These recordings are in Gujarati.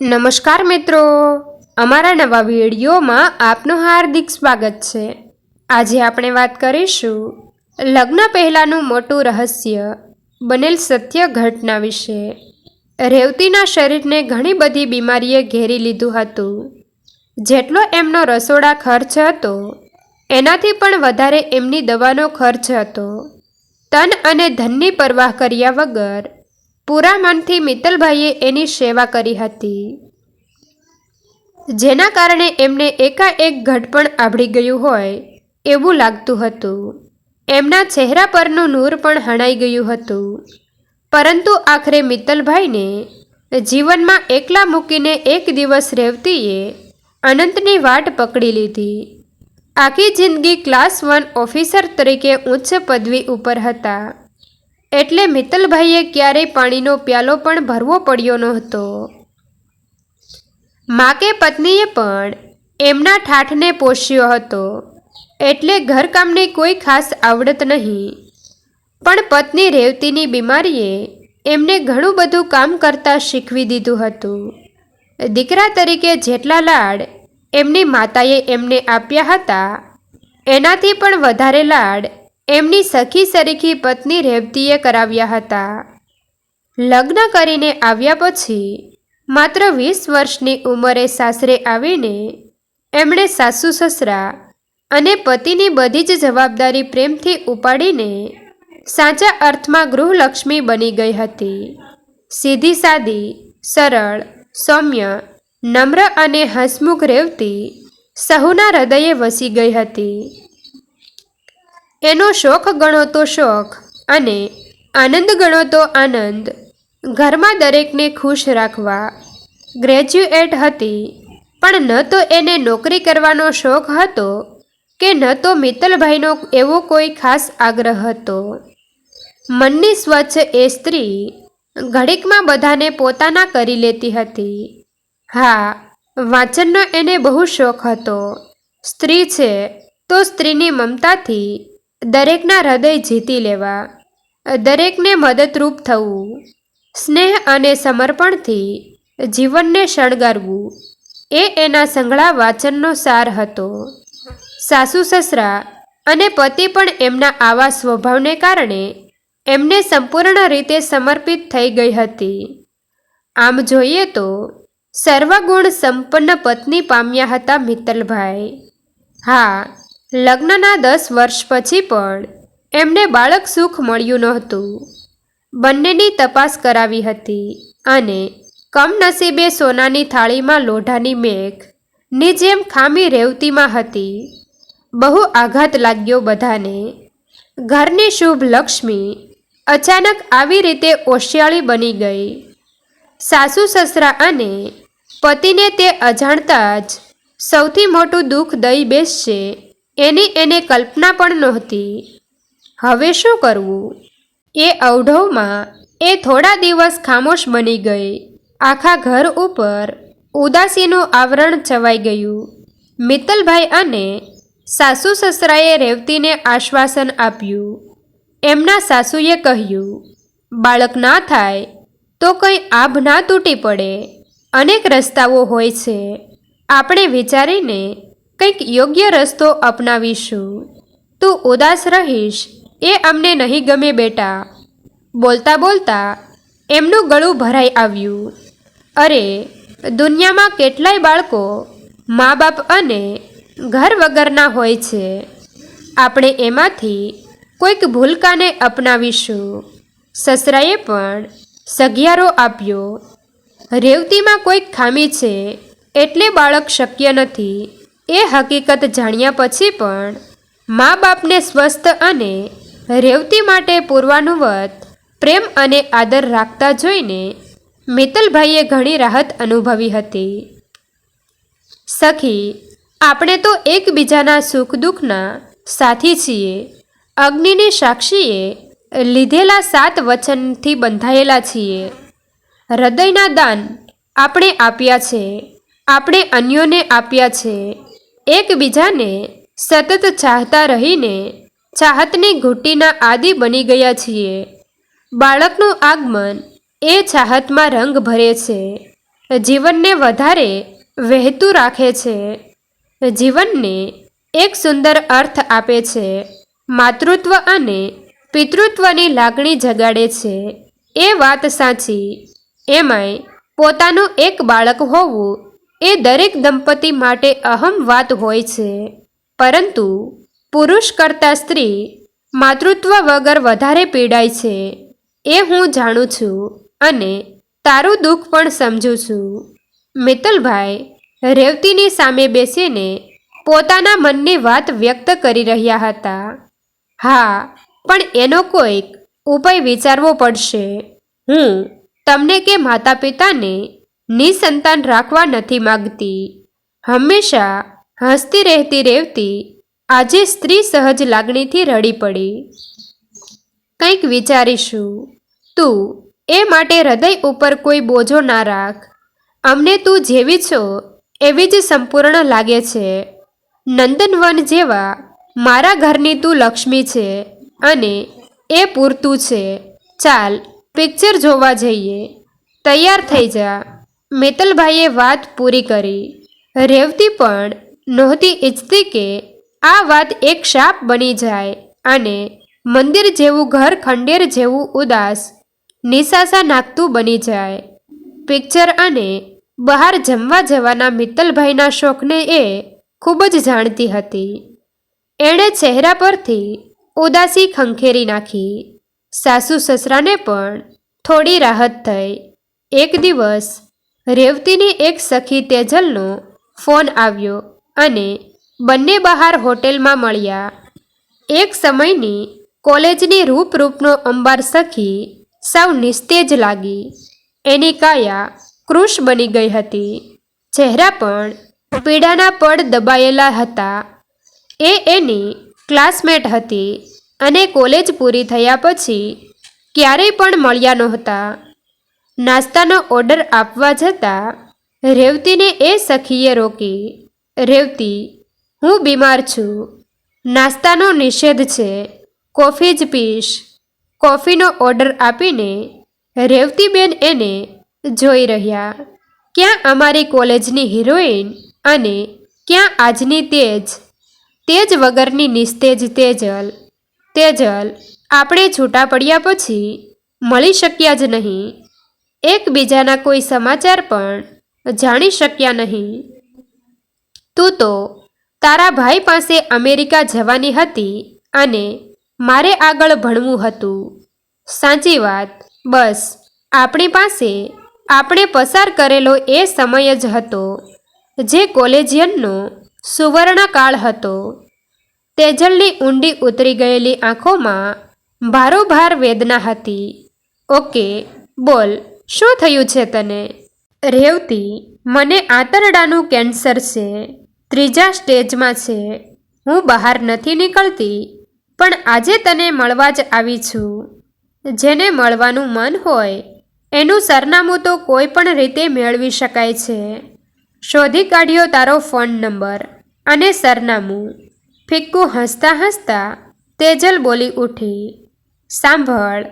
નમસ્કાર મિત્રો, અમારા નવા વિડીયોમાં આપનું હાર્દિક સ્વાગત છે। આજે આપણે વાત કરીશું લગ્ન પહેલાંનું મોટું રહસ્ય બનેલ સત્ય ઘટના વિશે। રેવતીના શરીરને ઘણી બધી બીમારીએ ઘેરી લીધું હતું। જેટલો એમનો રસોડા ખર્ચ હતો એનાથી પણ વધારે એમની દવાનો ખર્ચ હતો। તન અને ધનની પરવાહ કર્યા વગર પૂરા મનથી મિત્તલભાઈએ એની સેવા કરી હતી, જેના કારણે એમને એકાએક ઘડપણ આભળી ગયું હોય એવું લાગતું હતું। એમના ચહેરા પરનું નૂર પણ હણાઈ ગયું હતું। પરંતુ આખરે મિત્તલભાઈને જીવનમાં એકલા મૂકીને એક દિવસ રેવતીએ અનંતની વાટ પકડી લીધી। આખી જિંદગી ક્લાસ 1 ઓફિસર તરીકે ઉચ્ચ પદવી ઉપર હતા, એટલે મિત્તલભાઈએ ક્યારેય પાણીનો પ્યાલો પણ ભરવો પડ્યો નહોતો। મા કે પત્નીએ પણ એમના ઠાઠને પોષ્યો હતો, એટલે ઘરકામની કોઈ ખાસ આવડત નહીં। પણ પત્ની રેવતીની બીમારીએ એમને ઘણું બધું કામ કરતાં શીખવી દીધું હતું। દીકરા તરીકે જેટલા લાડ એમની માતાએ એમને આપ્યા હતા એનાથી પણ વધારે લાડ એમની સખી સરીખી પત્ની રેવતીએ કરાવ્યા હતા। લગ્ન કરીને આવ્યા પછી માત્ર 20 વર્ષની ઉંમરે સાસરે આવીને એમણે સાસુ સસરા અને પતિની બધી જ જવાબદારી પ્રેમથી ઉપાડીને સાચા અર્થમાં ગૃહલક્ષ્મી બની ગઈ હતી। સીધી સાદી, સરળ, સૌમ્ય, નમ્ર અને હસમુખ રેવતી સહુના હૃદયે વસી ગઈ હતી। એનો શોખ ગણો તો શોખ અને આનંદ ગણો તો આનંદ ઘરમાં દરેકને ખુશ રાખવા। ગ્રેજ્યુએટ હતી, પણ ન તો એને નોકરી કરવાનો શોખ હતો કે ન તો મિત્તલભાઈનો એવો કોઈ ખાસ આગ્રહ હતો। મનની સ્વચ્છ એ સ્ત્રી ઘડીકમાં બધાને પોતાના કરી લેતી હતી। હા, વાંચનનો એને બહુ શોખ હતો। સ્ત્રી છે તો સ્ત્રીની મમતાથી દરેકના હૃદય જીતી લેવા, દરેકને મદદરૂપ થવું, સ્નેહ અને સમર્પણથી જીવનને શણગારવું એ એના સંઘળા વાંચનનો સાર હતો। સાસુ સસરા અને પતિ પણ એમના આવા સ્વભાવને કારણે એમને સંપૂર્ણ રીતે સમર્પિત થઈ ગઈ હતી। આમ જોઈએ તો સર્વગુણ સંપન્ન પત્ની પામ્યા હતા મિત્તલભાઈ। હા, લગ્નના 10 વર્ષ પછી પણ એમને બાળક સુખ મળ્યું નહોતું। બંનેની તપાસ કરાવી હતી અને કમનસીબે સોનાની થાળીમાં લોઢાની મેઘની જેમ ખામી રેવતીમાં હતી। બહુ આઘાત લાગ્યો બધાને। ઘરની શુભ લક્ષ્મી અચાનક આવી રીતે ઓશિયાળી બની ગઈ। સાસુ સસરા અને પતિને તે અજાણતા જ સૌથી મોટું દુઃખ દઈ બેસશે એની એને કલ્પના પણ નહોતી। હવે શું કરવું એ અવઢવમાં એ થોડા દિવસ ખામોશ બની ગઈ। આખા ઘર ઉપર ઉદાસીનું આવરણ છવાઈ ગયું। મિત્તલભાઈ અને સાસુ સસરાએ રેવતીને આશ્વાસન આપ્યું। એમના સાસુએ કહ્યું, બાળક ના થાય તો કંઈ આભ ના તૂટી પડે, અનેક રસ્તાઓ હોય છે, આપણે વિચારીને કંઈક યોગ્ય રસ્તો અપનાવીશું। તું ઉદાસ રહીશ એ અમને નહીં ગમે બેટા। બોલતા બોલતા એમનું ગળું ભરાઈ આવ્યું। અરે, દુનિયામાં કેટલાય બાળકો મા બાપ અને ઘર વગરના હોય છે, આપણે એમાંથી કોઈક ભૂલકાને અપનાવીશું। સસરાએ પણ સગિયારો આપ્યો। રેવતીમાં કોઈક ખામી છે એટલે બાળક શક્ય નથી એ હકીકત જાણ્યા પછી પણ મા બાપને સ્વસ્થ અને રેવતી માટે પૂર્વાનુવત પ્રેમ અને આદર રાખતા જોઈને મિત્તલભાઈએ ઘણી રાહત અનુભવી હતી। સખી, આપણે તો એકબીજાના સુખ દુઃખના સાથી છીએ। અગ્નિની સાક્ષીએ લીધેલા 7 વચનથી બંધાયેલા છીએ। હૃદયના દાન આપણે આપ્યા છે, આપણે અન્યોને આપ્યા છે। એકબીજાને સતત ચાહતા રહીને ચાહતની ઘૂંટીના આદિ બની ગયા છીએ। બાળકનું આગમન એ ચાહતમાં રંગ ભરે છે। જીવનને વધારે વહેતું રાખે છે, જીવનને એક સુંદર અર્થ આપે છે, માતૃત્વ અને પિતૃત્વની લાગણી જગાડે છે. એ વાત સાચી. એમાંય પોતાનું એક બાળક હોવું એ દરેક દંપતી માટે અહમ વાત હોય છે. પરંતુ પુરુષ કરતાં સ્ત્રી માતૃત્વ વગર વધારે પીડાય છે, એ હું જાણું છું અને તારું દુઃખ પણ સમજું છું. મિત્તલભાઈ રેવતીની સામે બેસીને પોતાના મનની વાત વ્યક્ત કરી રહ્યા હતા. હા, પણ એનો કોઈક ઉપાય વિચારવો પડશે. હું તમને કે માતા પિતાને નિસંતાન રાખવા નથી માગતી. હંમેશા હસતી રહેતી રેવતી આજે સ્ત્રી સહજ લાગણીથી રડી પડી. કંઈક વિચારીશું. તું એ માટે હૃદય ઉપર કોઈ બોજો ના રાખ. અમને તું જેવી છો એવી જ સંપૂર્ણ લાગે છે. નંદનવન જેવા મારા ઘરની તું લક્ષ્મી છે અને એ પૂરતું છે. ચાલ પિક્ચર જોવા જઈએ. તૈયાર થઈ જા. મિત્તલભાઈએ વાત પૂરી કરી. રેવતી પણ નહોતી ઈચ્છતી કે આ વાત એક શાપ બની જાય અને મંદિર જેવું ઘર ખંડેર જેવું ઉદાસ નિશાસા નાખતું બની જાય. પિક્ચર અને બહાર જમવા જવાના મિત્તલભાઈના શોખને એ ખૂબ જ જાણતી હતી. એણે ચહેરા પરથી ઉદાસી ખંખેરી નાખી. સાસુ સસરાને પણ થોડી રાહત થઈ. એક દિવસ રેવતીની એક સખી તેજલનો ફોન આવ્યો અને બંને બહાર હોટેલમાં મળ્યા. એક સમયની કોલેજની રૂપનો અંબાર સખી સાવ નિસ્તેજ લાગી. એની કાયા કૃશ બની ગઈ હતી. ચહેરા પણ પીડાના પડ દબાયેલા હતા. એ એની ક્લાસમેટ હતી અને કોલેજ પૂરી થયા પછી ક્યારેય પણ મળ્યા નહોતા. નાસ્તાનો ઓર્ડર આપવા જતાં રેવતીને એ સખીએ રોકી. રેવતી, હું બીમાર છું. નાસ્તાનો નિષેધ છે. કોફી જ પીશ. કોફીનો ઓર્ડર આપીને રેવતીબેન એને જોઈ રહ્યા. ક્યાં અમારી કોલેજની હિરોઈન અને ક્યાં આજની તેજ વગરની નિસ્તેજ તેજલ. તેજલ, આપણે છૂટા પડ્યા પછી મળી શક્યા જ નહીં. એકબીજાના કોઈ સમાચાર પણ જાણી શક્યા નહીં. તું તો તારા ભાઈ પાસે અમેરિકા જવાની હતી અને મારે આગળ ભણવું હતું. સાચી વાત. બસ આપણી પાસે આપણે પસાર કરેલો એ સમય જ હતો જે કોલેજિયનનો સુવર્ણકાળ હતો. તેજલની ઊંડી ઉતરી ગયેલી આંખોમાં ભારોભાર વેદના હતી. ઓકે, બોલ, શું થયું છે તને? રેવતી, મને આંતરડાનું કેન્સર છે. 3જા સ્ટેજમાં છે. હું બહાર નથી નીકળતી, પણ આજે તને મળવા જ આવી છું. જેને મળવાનું મન હોય એનું સરનામું તો કોઈ પણ રીતે મેળવી શકાય છે. શોધી કાઢ્યો તારો ફોન નંબર અને સરનામું. ફિક્કું હસતાં હસતાં તેજલ બોલી ઉઠી. સાંભળ,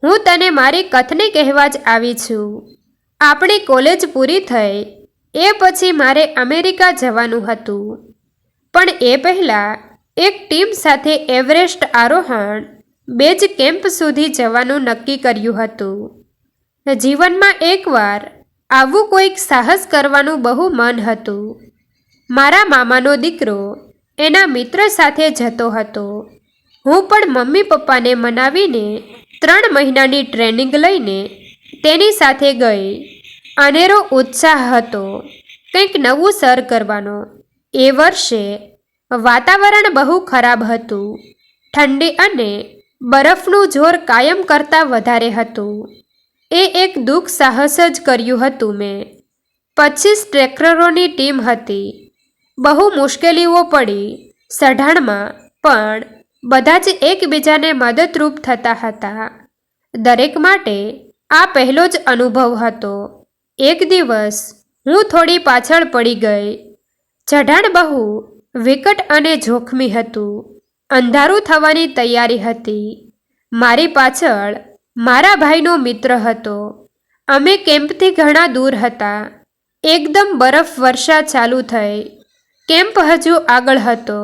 હું તને મારી કથની કહેવા જ આવી છું. આપણી કોલેજ પૂરી થઈ એ પછી મારે અમેરિકા જવાનું હતું, પણ એ પહેલાં એક ટીમ સાથે એવરેસ્ટ આરોહણ બેઝ કેમ્પ સુધી જવાનું નક્કી કર્યું હતું. જીવનમાં એકવાર આવું કોઈક સાહસ કરવાનું બહુ મન હતું. મારા મામાનો દીકરો એના મિત્ર સાથે જતો હતો. હું પણ મમ્મી પપ્પાને મનાવીને 3 મહિનાની ટ્રેનિંગ લઈને તેની સાથે ગઈ. અનેરો ઉત્સાહ હતો કંઈક નવું સર કરવાનો. એ વર્ષે વાતાવરણ બહુ ખરાબ હતું. ઠંડી અને બરફનું જોર કાયમ કરતાં વધારે હતું. એ એક દુઃખ સાહસ જ કર્યું હતું મેં. 25 ટ્રેકરોની ટીમ હતી. બહુ મુશ્કેલીઓ પડી ચઢાણમાં, પણ બધા જ એકબીજાને મદદરૂપ થતા હતા. દરેક માટે આ પહેલો જ અનુભવ હતો. એક દિવસ હું થોડી પાછળ પડી ગઈ. ચઢાણ બહુ વિકટ અને જોખમી હતું. અંધારું થવાની તૈયારી હતી. મારી પાછળ મારા ભાઈનો મિત્ર હતો. અમે કેમ્પથી ઘણા દૂર હતા. એકદમ બરફ વર્ષા ચાલુ થઈ. કેમ્પ હજુ આગળ હતો.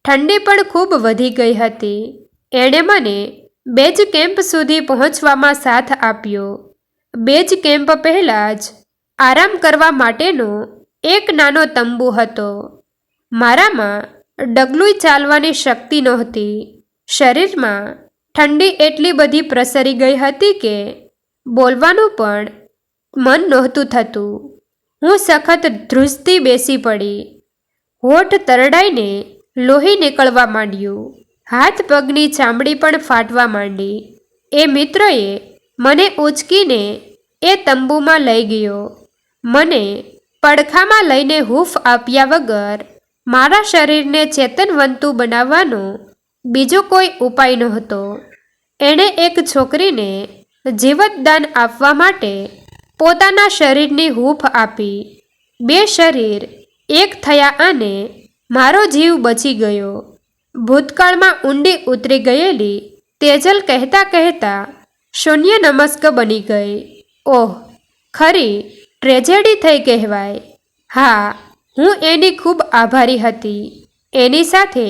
ઠંડી પણ ખૂબ વધી ગઈ હતી. એણે મને બેઝ કેમ્પ સુધી પહોંચવામાં સાથ આપ્યો. બેઝ કેમ્પ પહેલાં જ આરામ કરવા માટેનો એક નાનો તંબુ હતો. મારામાં ડગલું ચાલવાની શક્તિ નહોતી. શરીરમાં ઠંડી એટલી બધી પ્રસરી ગઈ હતી કે બોલવાનું પણ મન નહોતું થતું. હું સખત ધ્રુજતી બેસી પડી. હોઠ તરડાઈને લોહી નીકળવા માંડ્યું. હાથ પગની ચામડી પણ ફાટવા માંડી. એ મિત્રએ મને ઊંચકીને એ તંબુમાં લઈ ગયો. મને પડખામાં લઈને હૂંફ આપ્યા વગર મારા શરીરને ચેતનવંતું બનાવવાનો બીજો કોઈ ઉપાય નહોતો. એણે એક છોકરીને જીવતદાન આપવા માટે પોતાના શરીરની હૂંફ આપી. 2 શરીર એક થયા અને મારો જીવ બચી ગયો. ભૂતકાળમાં ઊંડી ઉતરી ગયેલી તેજલ કહેતા કહેતા શૂન્ય નમસ્ક બની ગઈ. ઓહ, ખરી ટ્રેજેડી થઈ કહેવાય. હા, હું એની ખૂબ આભારી હતી. એની સાથે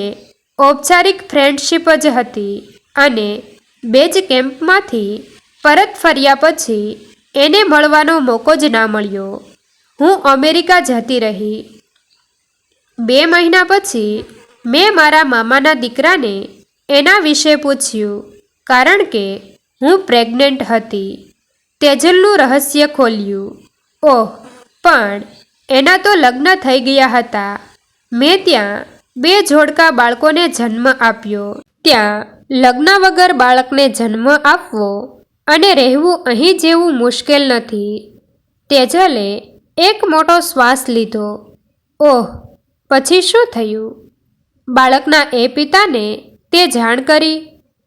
ઔપચારિક ફ્રેન્ડશિપ જ હતી અને બેઝ કેમ્પમાંથી પરત ફર્યા પછી એને મળવાનો મોકો જ ના મળ્યો. હું અમેરિકા જતી રહી. 2 મહિના પછી મેં મારા મામાના દીકરાને એના વિશે પૂછ્યું, કારણ કે હું પ્રેગ્નન્ટ હતી. તેજલનું રહસ્ય ખોલ્યું. ઓહ, પણ એના તો લગ્ન થઈ ગયા હતા. મેં ત્યાં 2 જોડકા બાળકોને જન્મ આપ્યો. ત્યાં લગ્ન વગર બાળકને જન્મ આપવો અને રહેવું અહીં જેવું મુશ્કેલ નથી. તેજલે એક મોટો શ્વાસ લીધો. ઓહ, પછી શું થયું? બાળકના એ પિતાને તે જાણ કરી?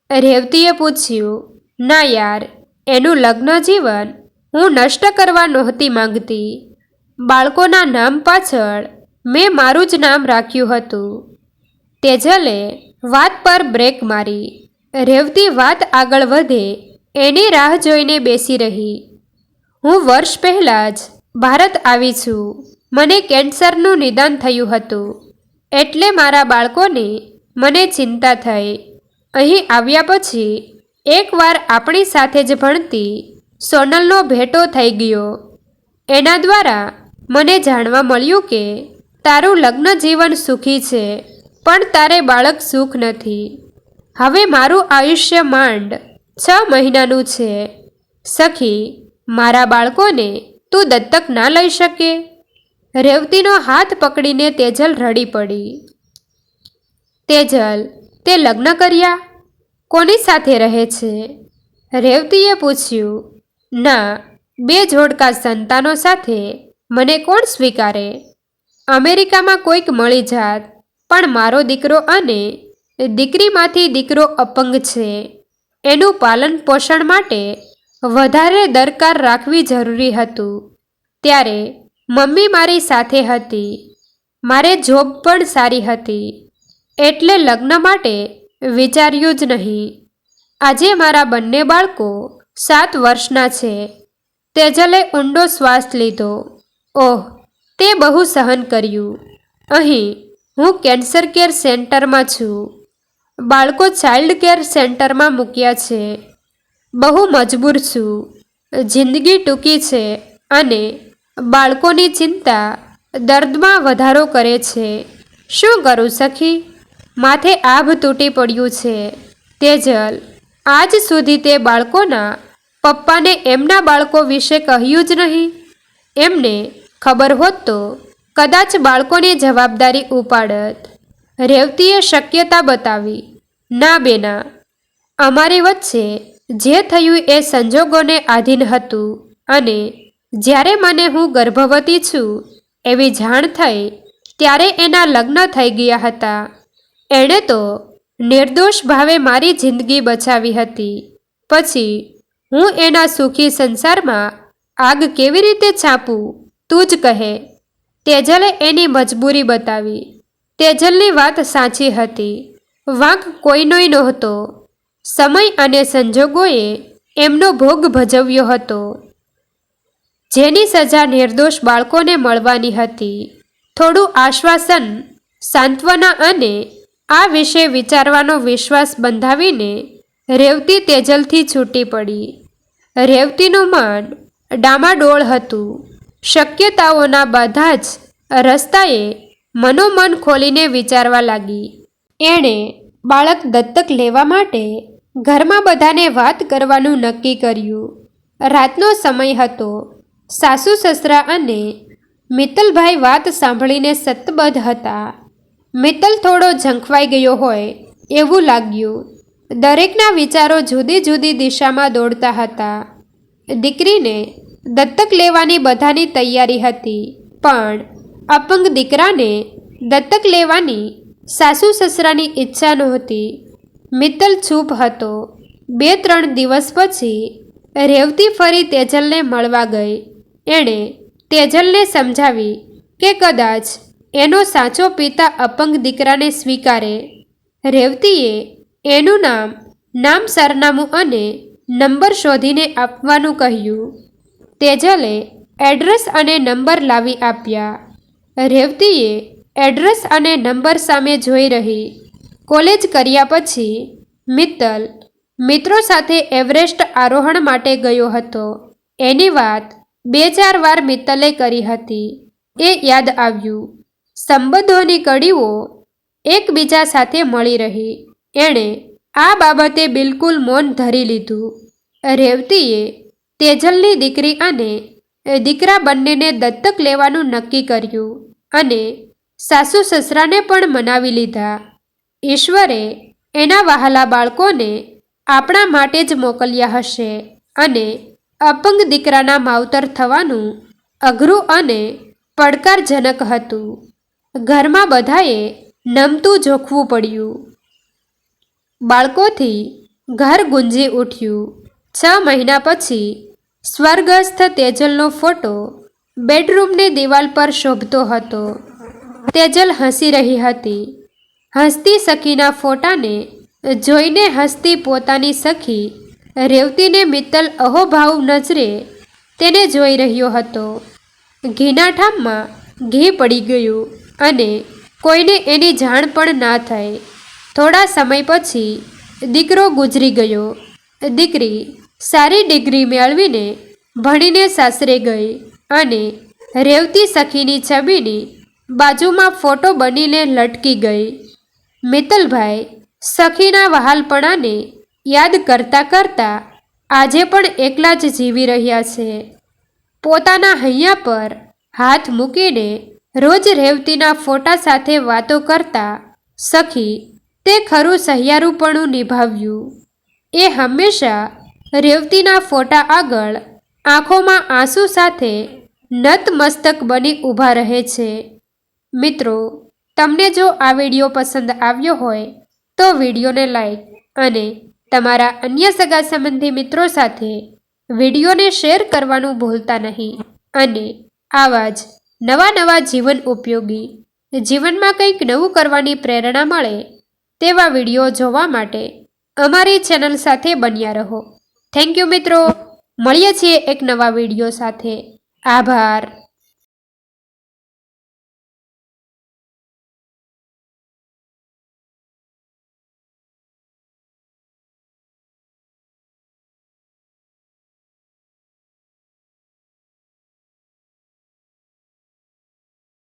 રેવતીએ પૂછ્યું. ના યાર, એનું લગ્ન જીવન હું નષ્ટ કરવા નહોતી માંગતી. બાળકોના નામ પાછળ મેં મારું જ નામ રાખ્યું હતું. તેજલે વાત પર બ્રેક મારી. રેવતી વાત આગળ વધે એની રાહ જોઈને બેસી રહી. હું વર્ષ પહેલાં જ ભારત આવી છું. મને કેન્સરનું નિદાન થયું હતું. એટલે મારા બાળકોને મને ચિંતા થઈ. અહીં આવ્યા પછી એકવાર આપણી સાથે જ ભણતી સોનલનો ભેટો થઈ ગયો. એના દ્વારા મને જાણવા મળ્યું કે તારું લગ્ન જીવન સુખી છે, પણ તારે બાળક સુખ નથી. હવે મારું આયુષ્ય માંડ 6 મહિનાનું છે. સખી, મારા બાળકોને તું દત્તક ના લઈ શકે? રેવતીનો હાથ પકડીને તેજલ રડી પડી. તેજલ, તે લગ્ન કર્યા? કોની સાથે રહે છે? રેવતીએ પૂછ્યું. ના, 2 જોડકા સંતાનો સાથે મને કોણ સ્વીકારે? અમેરિકામાં કોઈક મળી જાત, પણ મારો દીકરો અને દીકરીમાંથી દીકરો અપંગ છે. એનું પાલન પોષણ માટે વધારે દરકાર રાખવી જરૂરી હતું. ત્યારે મમ્મી મારી સાથે હતી. મારે જોબ પણ સારી હતી. એટલે લગ્ન માટે વિચાર્યું જ નહીં. આજે મારા બંને બાળકો 7 વર્ષના છે. તેજલે ઊંડો શ્વાસ લીધો. ઓહ, તે બહુ સહન કર્યું. અહીં હું કેન્સર કેર સેન્ટરમાં છું. બાળકો ચાઇલ્ડ કેર સેન્ટરમાં મૂક્યા છે. બહુ મજબૂર છું. જિંદગી ટૂંકી છે અને બાળકોની ચિંતા દર્દમાં વધારો કરે છે. શું કરું સખી? માથે આભ તૂટી પડ્યું છે. તેજલ, આજ સુધી તે બાળકોના પપ્પાને એમના બાળકો વિશે કહ્યું જ નહીં. એમને ખબર હોત તો કદાચ બાળકોની જવાબદારી ઉપાડત. રેવતીએ શક્યતા બતાવી. ના બેના, અમારી વચ્ચે જે થયું એ સંજોગોને આધીન હતું અને જ્યારે મને હું ગર્ભવતી છું એવી જાણ થઈ ત્યારે એના લગ્ન થઈ ગયા હતા. એણે તો નિર્દોષ ભાવે મારી જિંદગી બચાવી હતી. પછી હું એના સુખી સંસારમાં આગ કેવી રીતે ચાંપું, તું જ કહે. તેજલે એની મજબૂરી બતાવી. તેજલની વાત સાચી હતી. વાંક કોઈનોય નહોતો. સમય અને સંજોગોએ એમનો ભોગ ભજવ્યો હતો. જેની સજા નિર્દોષ બાળકોને મળવાની હતી. થોડું આશ્વાસન, સાંત્વના અને આ વિશે વિચારવાનો વિશ્વાસ બંધાવીને રેવતી તેજલથી છૂટી પડી. રેવતીનું મન ડામાડોળ હતું. શક્યતાઓના બધા જ રસ્તાએ મનોમન ખોલીને વિચારવા લાગી. એણે બાળક દત્તક લેવા માટે ઘરમાં બધાને વાત કરવાનું નક્કી કર્યું. રાતનો સમય હતો. સાસુ સસરા અને મિત્તલભાઈ વાત સાંભળીને સતબદ્ધ હતા. મિત્તલ થોડો ઝંખવાઈ ગયો હોય એવું લાગ્યું. દરેકના વિચારો જુદી જુદી દિશામાં દોડતા હતા. દીકરીને દત્તક લેવાની બધાની તૈયારી હતી, પણ અપંગ દીકરાને દત્તક લેવાની સાસુ સસરાની ઈચ્છા નહોતી. મિત્તલ ચૂપ હતો. 2-3 દિવસ પછી રેવતી ફરી તેજલને મળવા ગઈ. એણે તેજલને સમજાવી કે કદાચ એનો સાચો પિતા અપંગ દીકરાને સ્વીકારે. રેવતીએ એનું નામ, સરનામું અને નંબર શોધીને આપવાનું કહ્યું. તેજલે એડ્રેસ અને નંબર લાવી આપ્યા. રેવતીએ એડ્રેસ અને નંબર સામે જોઈ રહી. કોલેજ કર્યા પછી મિત્તલ મિત્રો સાથે એવરેસ્ટ આરોહણ માટે ગયો હતો. એની વાત 2-4 વાર મિત્તલે કરી હતી. એ યાદ આવ્યું. સંબંધોની કડીઓ એકબીજા સાથે મળી રહી. એણે આ બાબતે બિલકુલ મૌન ધરી લીધું. રેવતીએ તેજલની દીકરી અને દીકરા બંનેને દત્તક લેવાનું નક્કી કર્યું અને સાસુ સસરાને પણ મનાવી લીધા. ઈશ્વરે એના વહાલા બાળકોને આપણા માટે જ મોકલ્યા હશે અને અપંગ દીકરાના માવતર થવાનું અઘરું અને પડકારજનક હતું. ઘરમાં બધાએ નમતું જોખવું પડ્યું. બાળકોથી ઘર ગુંજી ઉઠ્યું. 6 મહિના પછી સ્વર્ગસ્થ તેજલનો ફોટો બેડરૂમની દિવાલ પર શોભતો હતો. તેજલ હસી રહી હતી. હસતી સખીના ફોટાને જોઈને હસતી પોતાની સખી રેવતીને મિત્તલ અહોભાવ નજરે તેને જોઈ રહ્યો હતો. ઘીના ઠામમાં ઘી પડી ગયું અને કોઈને એની જાણ પણ ના થઈ. થોડા સમય પછી દીકરો ગુજરી ગયો. દીકરી સારી ડિગ્રી મેળવીને ભણીને સાસરે ગઈ અને રેવતી સખીની છબીની બાજુમાં ફોટો બનીને લટકી ગઈ. મિત્તલભાઈ સખીના વહાલપણાને યાદ કરતાં કરતાં આજે પણ એકલા જ જીવી રહ્યા છે. પોતાના હૈયા પર હાથ મૂકીને રોજ રેવતીના ફોટા સાથે વાતો કરતા સખી તે ખરું સહિયારુપણું નિભાવ્યું. એ હંમેશા રેવતીના ફોટા આગળ આંખોમાં આંસુ સાથે નતમસ્તક બની ઊભા રહે છે. મિત્રો, તમને જો આ વિડીયો પસંદ આવ્યો હોય તો વિડીયોને લાઈક અને તમારા અન્ય સગા સંબંધી મિત્રો સાથે વિડીયોને શેર કરવાનું ભૂલતા નહીં. અને આવા જ નવા જીવન ઉપયોગી, જીવનમાં કંઈક નવું કરવાની પ્રેરણા મળે તેવા વિડીયો જોવા માટે અમારી ચેનલ સાથે બન્યા રહો. થેન્ક યુ મિત્રો. મળીએ છીએ એક નવા વિડીયો સાથે. આભાર.